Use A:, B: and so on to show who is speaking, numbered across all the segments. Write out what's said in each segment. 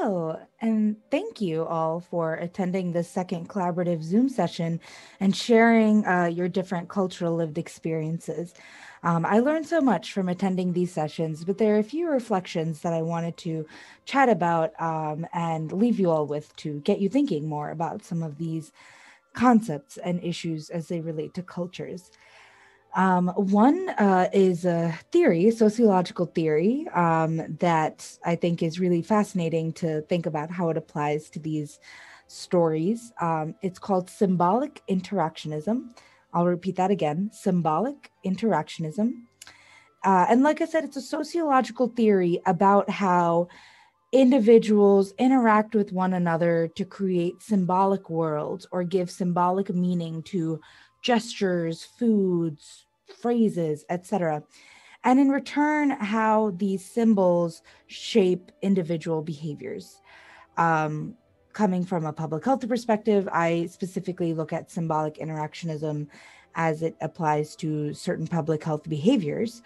A: Hello, and thank you all for attending this second collaborative Zoom session and sharing your different cultural lived experiences. I learned so much from attending these sessions, but there are a few reflections that I wanted to chat about and leave you all with to get you thinking more about some of these concepts and issues as they relate to cultures. One is a theory, sociological theory, that I think is really fascinating to think about how it applies to these stories. It's called symbolic interactionism. I'll repeat that again, symbolic interactionism. And like I said, it's a sociological theory about how individuals interact with one another to create symbolic worlds or give symbolic meaning to gestures, foods, phrases, etc. And in return, how these symbols shape individual behaviors. Coming from a public health perspective, I specifically look at symbolic interactionism as it applies to certain public health behaviors.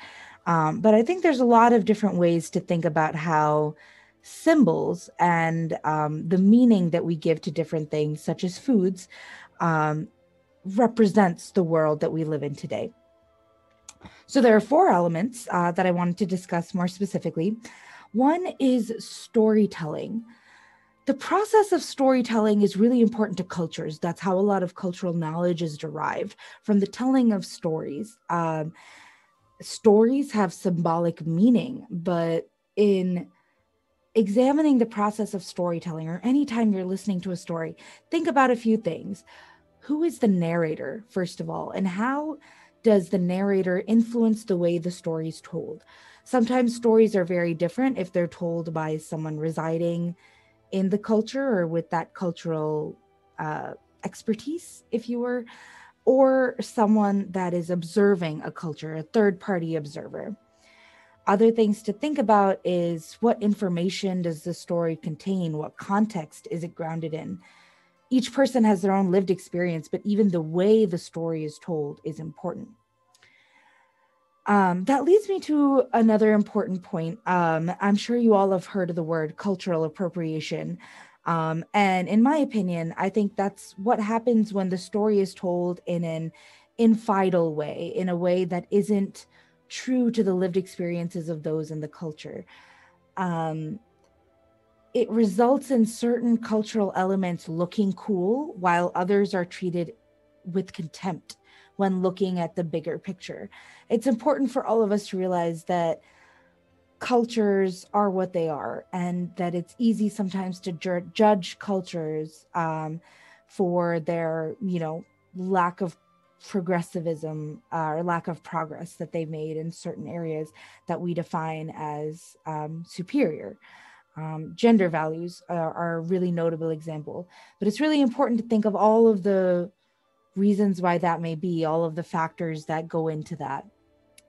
A: But I think there's a lot of different ways to think about how symbols and the meaning that we give to different things, such as foods, represents the world that we live in today. So there are four elements that I wanted to discuss more specifically. One is storytelling. The process of storytelling is really important to cultures. That's how a lot of cultural knowledge is derived, from the telling of stories. Stories have symbolic meaning, but in examining the process of storytelling, or anytime you're listening to a story, think about a few things. Who is the narrator, first of all, and how does the narrator influence the way the story is told? Sometimes stories are very different if they're told by someone residing in the culture or with that cultural expertise, if you were, or someone that is observing a culture, a third-party observer. Other things to think about is what information does the story contain? What context is it grounded in? Each person has their own lived experience, but even the way the story is told is important. That leads me to another important point. I'm sure you all have heard of the word cultural appropriation. And in my opinion, I think that's what happens when the story is told in an infidel way, in a way that isn't true to the lived experiences of those in the culture. It results in certain cultural elements looking cool while others are treated with contempt when looking at the bigger picture. It's important for all of us to realize that cultures are what they are, and that it's easy sometimes to judge cultures for their, lack of progressivism or lack of progress that they made in certain areas that we define as superior. Gender values are a really notable example, but it's really important to think of all of the reasons why that may be, all of the factors that go into that.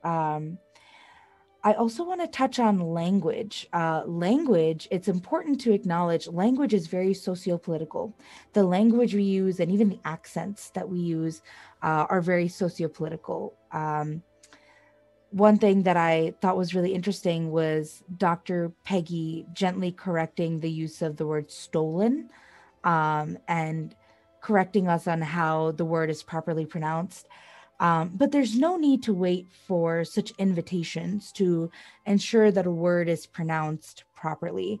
A: I also want to touch on language. Language, it's important to acknowledge language is very sociopolitical. The language we use and even the accents that we use are very sociopolitical. One thing that I thought was really interesting was Dr. Peggy gently correcting the use of the word stolen and correcting us on how the word is properly pronounced. But there's no need to wait for such invitations to ensure that a word is pronounced properly.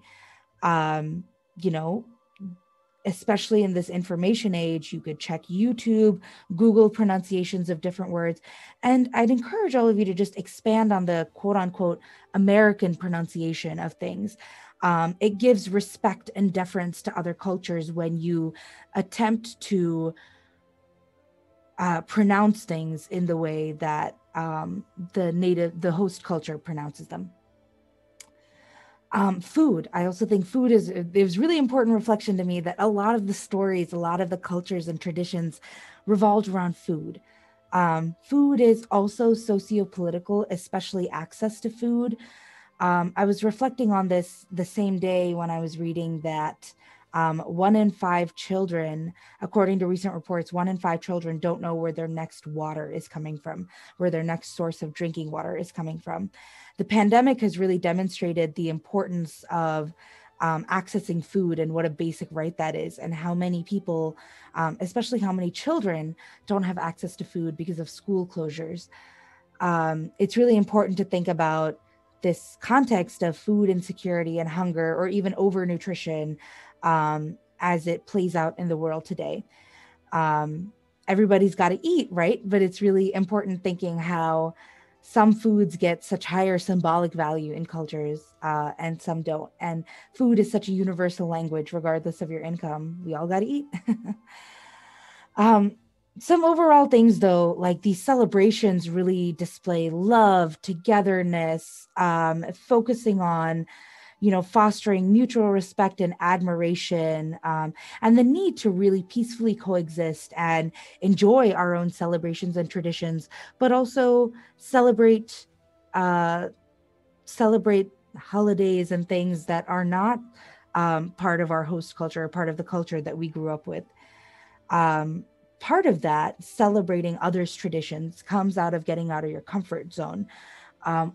A: Especially in this information age, you could check YouTube, Google pronunciations of different words. And I'd encourage all of you to just expand on the quote unquote American pronunciation of things. It gives respect and deference to other cultures when you attempt to pronounce things in the way that the host culture pronounces them. Food. I also think food there's really important reflection to me that a lot of the stories, a lot of the cultures and traditions revolved around food. Food is also sociopolitical, especially access to food. I was reflecting on this the same day when I was reading that 1 in 5 children, according to recent reports, 1 in 5 children don't know where their next water is coming from, where their next source of drinking water is coming from. The pandemic has really demonstrated the importance of accessing food and what a basic right that is, and how many people, especially how many children, don't have access to food because of school closures. It's really important to think about this context of food insecurity and hunger, or even overnutrition, as it plays out in the world today. Everybody's got to eat, right? But it's really important thinking how some foods get such higher symbolic value in cultures, and some don't. And food is such a universal language, regardless of your income. We all got to eat. um, some overall things, though, like these celebrations really display love, togetherness, focusing on, fostering mutual respect and admiration, and the need to really peacefully coexist and enjoy our own celebrations and traditions, but also celebrate uh, celebrate holidays and things that are not part of our host culture, or part of the culture that we grew up with. Um, Part of that, celebrating others' traditions, comes out of getting out of your comfort zone.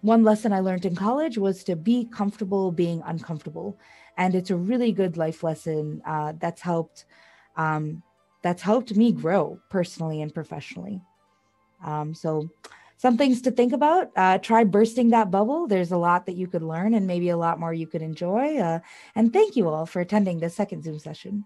A: One lesson I learned in college was to be comfortable being uncomfortable, and it's a really good life lesson, um, that's helped me grow personally and professionally. So, some things to think about. Try bursting that bubble. There's a lot that you could learn, and maybe a lot more you could enjoy. And thank you all for attending the second Zoom session.